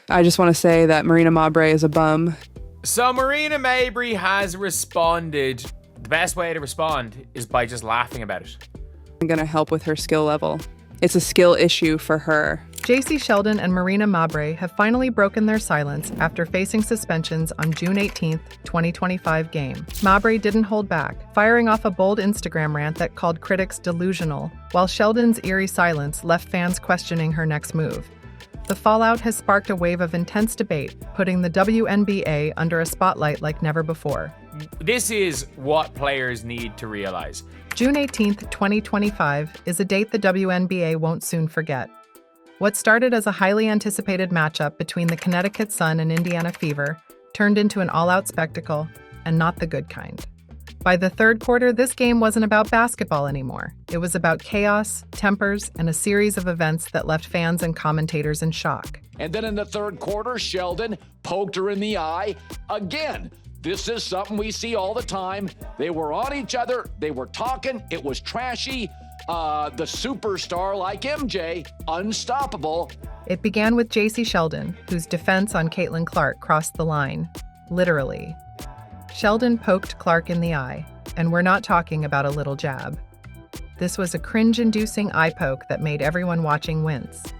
I just want to say that Marina Mabrey is a bum. So Marina Mabrey has responded. The best way to respond is by just laughing about it. I'm going to help with her skill level. It's a skill issue for her. Jacy Sheldon and Marina Mabrey have finally broken their silence after facing suspensions on June 18th, 2025 game. Mabrey didn't hold back, firing off a bold Instagram rant that called critics delusional, while Sheldon's eerie silence left fans questioning her next move. The fallout has sparked a wave of intense debate, putting the WNBA under a spotlight like never before. This is what players need to realize. June 18th, 2025 is a date the WNBA won't soon forget. What started as a highly anticipated matchup between the Connecticut Sun and Indiana Fever turned into an all-out spectacle, and not the good kind. By the third quarter, this game wasn't about basketball anymore. It was about chaos, tempers, and a series of events that left fans and commentators in shock. And then in the third quarter, Sheldon poked her in the eye again. This is something we see all the time. They were on each other. They were talking. It was trashy. The superstar like MJ, unstoppable. It began with Jacy Sheldon, whose defense on Caitlyn Clark crossed the line. Literally. Sheldon poked Clark in the eye, and we're not talking about a little jab. This was a cringe-inducing eye poke that made everyone watching wince.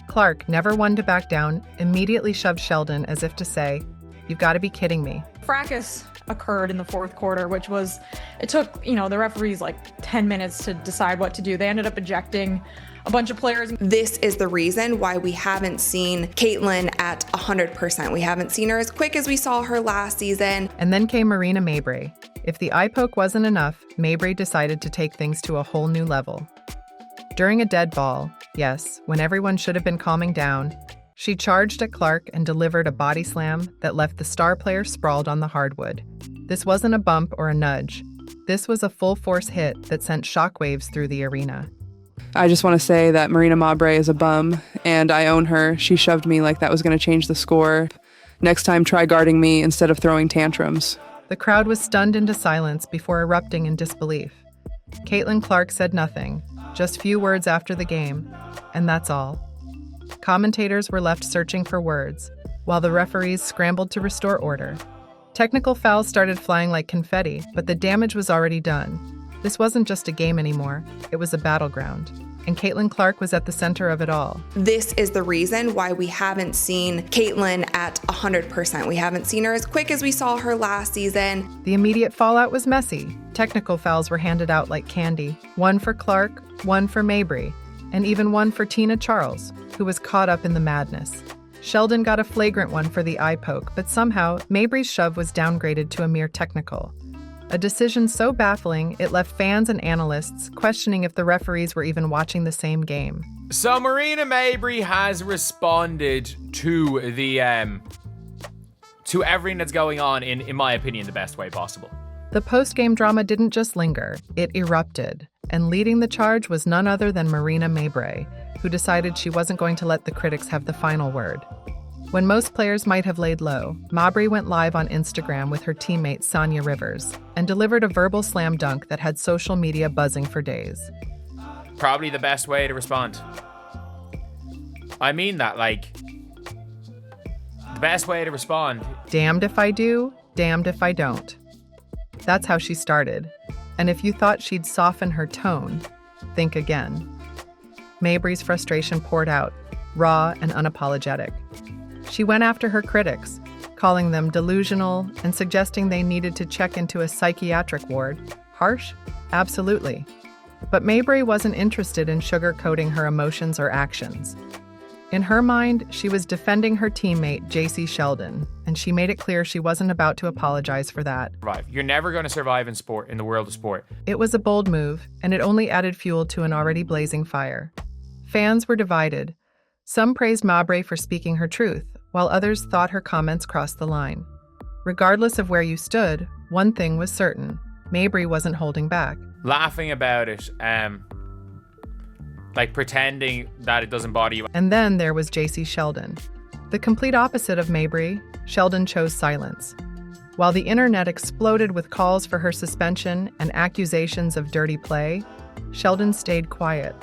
Clark, never one to back down, immediately shoved Sheldon as if to say, "You've got to be kidding me." Fracas occurred in the fourth quarter, which was, it took, the referees like 10 minutes to decide what to do. They ended up ejecting a bunch of players. This is the reason why we haven't seen Caitlyn at 100%. We haven't seen her as quick as we saw her last season. And then came Marina Mabrey. If the eye poke wasn't enough, Mabrey decided to take things to a whole new level. During a dead ball, yes, when everyone should have been calming down, she charged at Clark and delivered a body slam that left the star player sprawled on the hardwood. This wasn't a bump or a nudge. This was a full-force hit that sent shockwaves through the arena. I just want to say that Marina Mabrey is a bum, and I own her. She shoved me like that was going to change the score. Next time, try guarding me instead of throwing tantrums. The crowd was stunned into silence before erupting in disbelief. Caitlyn Clark said nothing, just few words after the game, and that's all. Commentators were left searching for words, while the referees scrambled to restore order. Technical fouls started flying like confetti, but the damage was already done. This wasn't just a game anymore, it was a battleground. And Caitlyn Clark was at the center of it all. This is the reason why we haven't seen Caitlyn at 100%. We haven't seen her as quick as we saw her last season. The immediate fallout was messy. Technical fouls were handed out like candy. One for Clark, one for Mabrey, and even one for Tina Charles, who was caught up in the madness. Sheldon got a flagrant one for the eye poke, but somehow Mabrey's shove was downgraded to a mere technical. A decision so baffling, it left fans and analysts questioning if the referees were even watching the same game. So Marina Mabrey has responded to the to everything that's going on in my opinion, the best way possible. The post-game drama didn't just linger, it erupted. And leading the charge was none other than Marina Mabrey, who decided she wasn't going to let the critics have the final word. When most players might have laid low, Mabrey went live on Instagram with her teammate Sonia Rivers and delivered a verbal slam dunk that had social media buzzing for days. Probably the best way to respond. I mean that, the best way to respond. Damned if I do, damned if I don't. That's how she started. And if you thought she'd soften her tone, think again. Mabrey's frustration poured out, raw and unapologetic. She went after her critics, calling them delusional and suggesting they needed to check into a psychiatric ward. Harsh? Absolutely. But Mabrey wasn't interested in sugarcoating her emotions or actions. In her mind, she was defending her teammate, Jacy Sheldon, and she made it clear she wasn't about to apologize for that. You're never going to survive in the world of sport. It was a bold move, and it only added fuel to an already blazing fire. Fans were divided. Some praised Mabrey for speaking her truth, while others thought her comments crossed the line. Regardless of where you stood, one thing was certain. Mabrey wasn't holding back. Laughing about it, pretending that it doesn't bother you. And then there was Jacy Sheldon. The complete opposite of Mabrey, Sheldon chose silence. While the internet exploded with calls for her suspension and accusations of dirty play, Sheldon stayed quiet.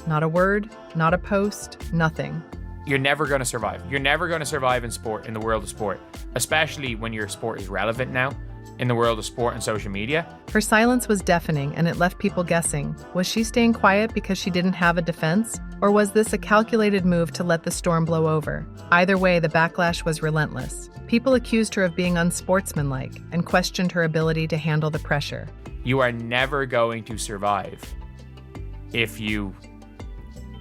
Not a word, not a post, nothing. you're never going to survive. You're never going to survive in sport, in the world of sport, especially when your sport is relevant now in the world of sport and social media. Her silence was deafening, and it left people guessing. Was she staying quiet because she didn't have a defense? Or was this a calculated move to let the storm blow over? Either way, the backlash was relentless. People accused her of being unsportsmanlike and questioned her ability to handle the pressure. You are never going to survive if you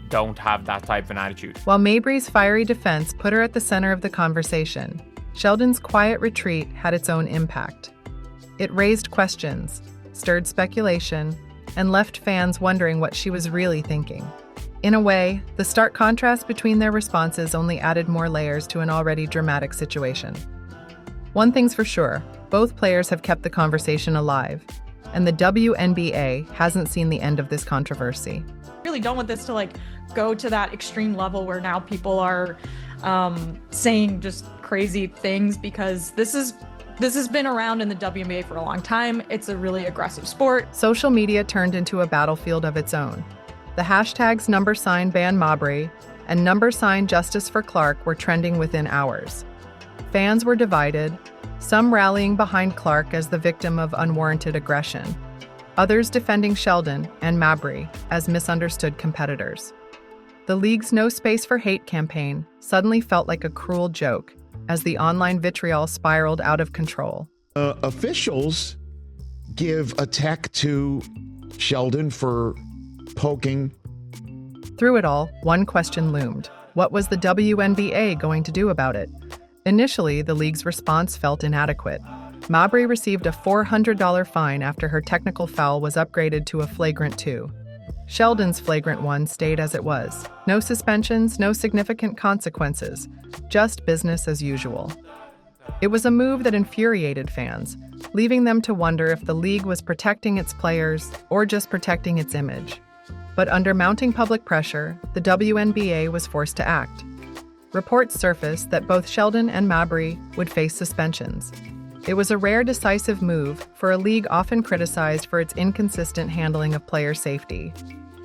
don't have that type of an attitude. While Mabrey's fiery defense put her at the center of the conversation, Sheldon's quiet retreat had its own impact. It raised questions, stirred speculation, and left fans wondering what she was really thinking. In a way, the stark contrast between their responses only added more layers to an already dramatic situation. One thing's for sure, both players have kept the conversation alive, and the WNBA hasn't seen the end of this controversy. Really don't want this to go to that extreme level where now people are saying just crazy things, because this has been around in the WNBA for a long time. It's a really aggressive sport. Social media turned into a battlefield of its own. The hashtags #ban Mabrey and #Justice for Clark were trending within hours. Fans were divided, some rallying behind Clark as the victim of unwarranted aggression, others defending Sheldon and Mabrey as misunderstood competitors. The league's No Space for Hate campaign suddenly felt like a cruel joke as the online vitriol spiraled out of control. Officials give a tech to Sheldon for poking. Through it all, one question loomed. What was the WNBA going to do about it? Initially, the league's response felt inadequate. Mabrey received a $400 fine after her technical foul was upgraded to a flagrant 2. Sheldon's flagrant 1 stayed as it was. No suspensions, no significant consequences, just business as usual. It was a move that infuriated fans, leaving them to wonder if the league was protecting its players or just protecting its image. But under mounting public pressure, the WNBA was forced to act. Reports surfaced that both Sheldon and Mabrey would face suspensions. It was a rare decisive move for a league often criticized for its inconsistent handling of player safety.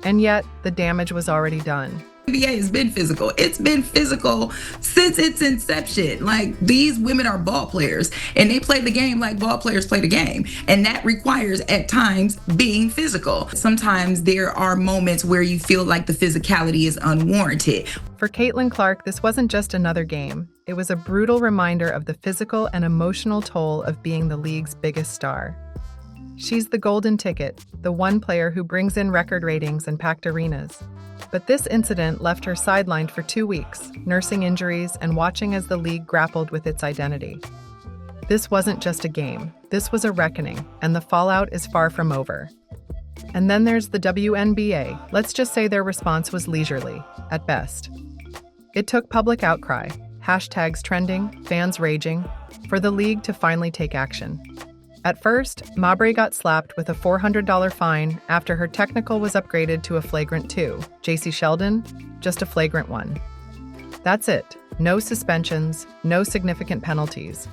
And yet, the damage was already done. NBA has been physical. It's been physical since its inception. These women are ball players, and they play the game like ball players play the game. And that requires, at times, being physical. Sometimes there are moments where you feel like the physicality is unwarranted. For Caitlyn Clark, this wasn't just another game. It was a brutal reminder of the physical and emotional toll of being the league's biggest star. She's the golden ticket, the one player who brings in record ratings and packed arenas. But this incident left her sidelined for 2 weeks, nursing injuries and watching as the league grappled with its identity. This wasn't just a game. This was a reckoning, and the fallout is far from over. And then there's the WNBA. Let's just say their response was leisurely, at best. It took public outcry, hashtags trending, fans raging, for the league to finally take action. At first, Mabrey got slapped with a $400 fine after her technical was upgraded to a flagrant 2. Jacy Sheldon, just a flagrant 1. That's it. No suspensions, no significant penalties.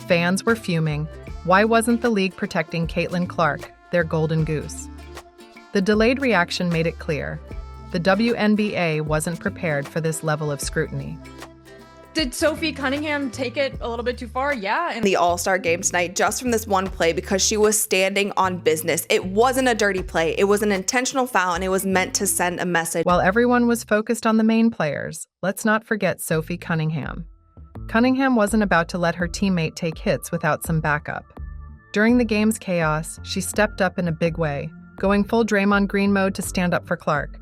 Fans were fuming. Why wasn't the league protecting Caitlyn Clark, their golden goose? The delayed reaction made it clear. The WNBA wasn't prepared for this level of scrutiny. Did Sophie Cunningham take it a little bit too far? Yeah. And The All-Star game tonight, just from this one play, because she was standing on business. It wasn't a dirty play. It was an intentional foul, and it was meant to send a message. While everyone was focused on the main players, let's not forget Sophie Cunningham. Cunningham wasn't about to let her teammate take hits without some backup. During the game's chaos, she stepped up in a big way, going full Draymond Green mode to stand up for Clark.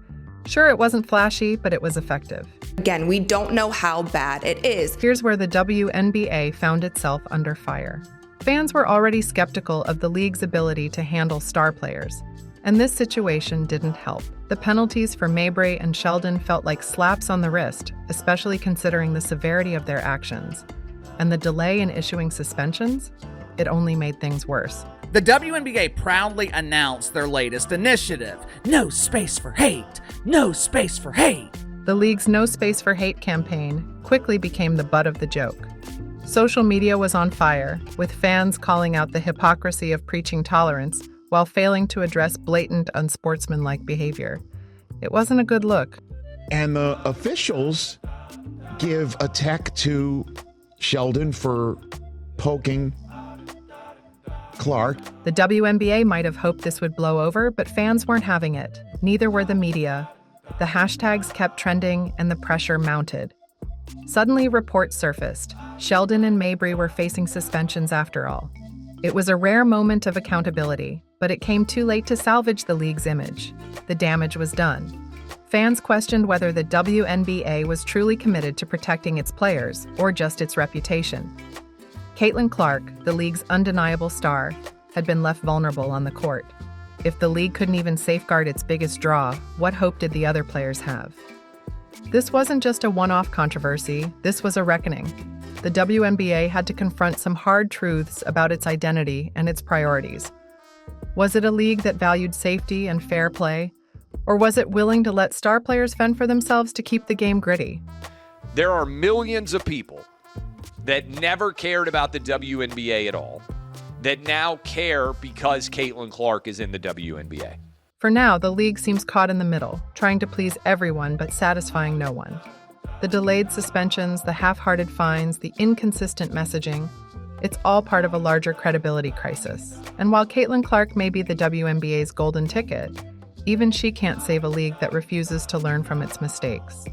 Sure, it wasn't flashy, but it was effective. Again, we don't know how bad it is. Here's where the WNBA found itself under fire. Fans were already skeptical of the league's ability to handle star players, and this situation didn't help. The penalties for Mabrey and Sheldon felt like slaps on the wrist, especially considering the severity of their actions. And the delay in issuing suspensions? It only made things worse. The WNBA proudly announced their latest initiative, No Space for Hate, No Space for Hate. The league's No Space for Hate campaign quickly became the butt of the joke. Social media was on fire, with fans calling out the hypocrisy of preaching tolerance while failing to address blatant unsportsmanlike behavior. It wasn't a good look. And the officials give a tech to Sheldon for poking Clark. The WNBA might have hoped this would blow over, but fans weren't having it. Neither were the media. The hashtags kept trending and the pressure mounted. Suddenly, reports surfaced. Sheldon and Mabrey were facing suspensions after all. It was a rare moment of accountability, but it came too late to salvage the league's image. The damage was done. Fans questioned whether the WNBA was truly committed to protecting its players or just its reputation. Caitlyn Clark, the league's undeniable star, had been left vulnerable on the court. If the league couldn't even safeguard its biggest draw, what hope did the other players have? This wasn't just a one-off controversy, this was a reckoning. The WNBA had to confront some hard truths about its identity and its priorities. Was it a league that valued safety and fair play? Or was it willing to let star players fend for themselves to keep the game gritty? There are millions of people that never cared about the WNBA at all that now care because Caitlyn Clark is in the WNBA. For now, the league seems caught in the middle, trying to please everyone but satisfying no one. The delayed suspensions, the half-hearted fines, the inconsistent messaging, it's all part of a larger credibility crisis. And while Caitlyn Clark may be the WNBA's golden ticket, even she can't save a league that refuses to learn from its mistakes.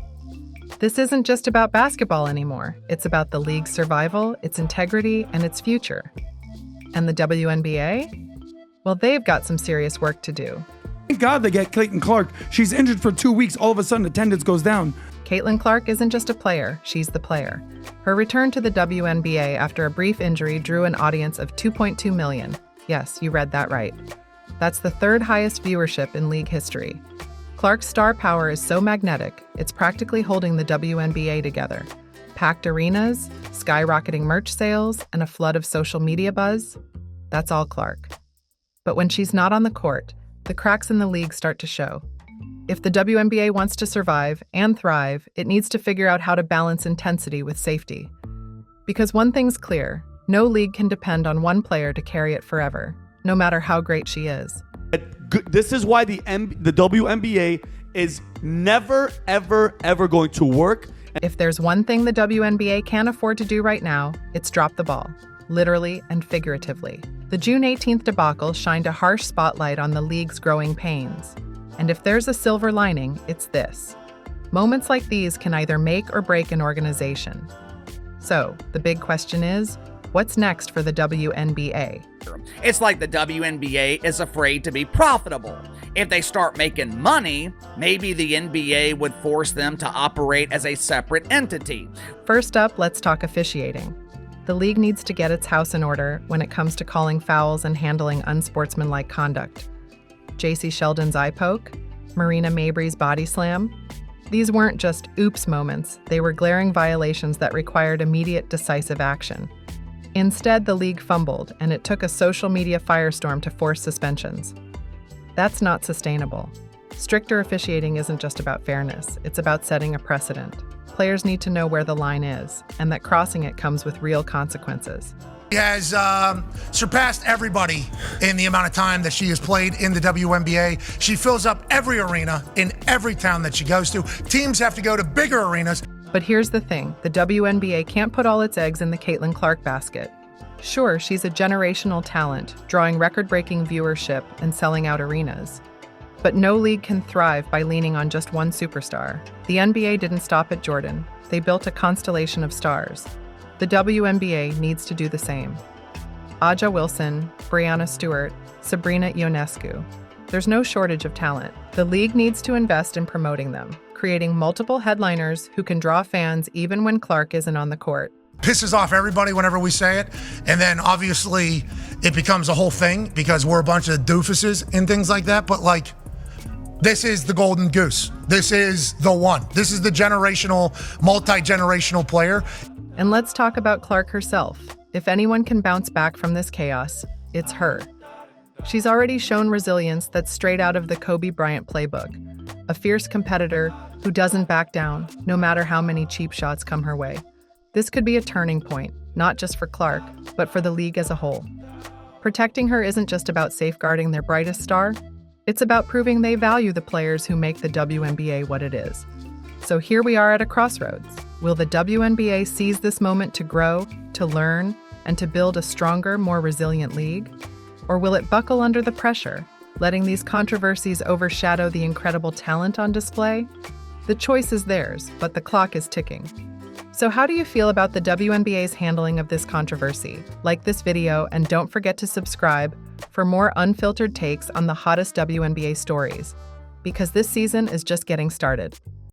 This isn't just about basketball anymore. It's about the league's survival, its integrity, and its future. And the WNBA? Well, they've got some serious work to do. Thank God they get Caitlyn Clark. She's injured for 2 weeks. All of a sudden, attendance goes down. Caitlyn Clark isn't just a player, she's the player. Her return to the WNBA after a brief injury drew an audience of 2.2 million. Yes, you read that right. That's the third highest viewership in league history. Clark's star power is so magnetic, it's practically holding the WNBA together. Packed arenas, skyrocketing merch sales, and a flood of social media buzz. That's all Clark. But when she's not on the court, the cracks in the league start to show. If the WNBA wants to survive and thrive, it needs to figure out how to balance intensity with safety. Because one thing's clear, no league can depend on one player to carry it forever, no matter how great she is. This is why the WNBA is never, ever, ever going to work. If there's one thing the WNBA can't afford to do right now, it's drop the ball, literally and figuratively. The June 18th debacle shined a harsh spotlight on the league's growing pains. And if there's a silver lining, it's this. Moments like these can either make or break an organization. So, the big question is, what's next for the WNBA? It's like the WNBA is afraid to be profitable. If they start making money, maybe the NBA would force them to operate as a separate entity. First up, let's talk officiating. The league needs to get its house in order when it comes to calling fouls and handling unsportsmanlike conduct. Jacy Sheldon's eye poke, Marina Mabrey's body slam. These weren't just oops moments, they were glaring violations that required immediate decisive action. Instead, the league fumbled, and it took a social media firestorm to force suspensions. That's not sustainable. Stricter officiating isn't just about fairness, it's about setting a precedent. Players need to know where the line is, and that crossing it comes with real consequences. She has surpassed everybody in the amount of time that she has played in the WNBA. She fills up every arena in every town that she goes to. Teams have to go to bigger arenas. But here's the thing, the WNBA can't put all its eggs in the Caitlyn Clark basket. Sure, she's a generational talent, drawing record-breaking viewership and selling out arenas. But no league can thrive by leaning on just one superstar. The NBA didn't stop at Jordan. They built a constellation of stars. The WNBA needs to do the same. Aja Wilson, Breanna Stewart, Sabrina Ionescu. There's no shortage of talent. The league needs to invest in promoting them, creating multiple headliners who can draw fans even when Clark isn't on the court. Pisses off everybody whenever we say it. And then obviously it becomes a whole thing because we're a bunch of doofuses and things like that. But like, this is the golden goose. This is the one. This is the generational, multi-generational player. And let's talk about Clark herself. If anyone can bounce back from this chaos, it's her. She's already shown resilience that's straight out of the Kobe Bryant playbook. A fierce competitor who doesn't back down, no matter how many cheap shots come her way. This could be a turning point, not just for Clark, but for the league as a whole. Protecting her isn't just about safeguarding their brightest star. It's about proving they value the players who make the WNBA what it is. So here we are at a crossroads. Will the WNBA seize this moment to grow, to learn, and to build a stronger, more resilient league? Or will it buckle under the pressure, letting these controversies overshadow the incredible talent on display? The choice is theirs, but the clock is ticking. So how do you feel about the WNBA's handling of this controversy? Like this video and don't forget to subscribe for more unfiltered takes on the hottest WNBA stories, because this season is just getting started.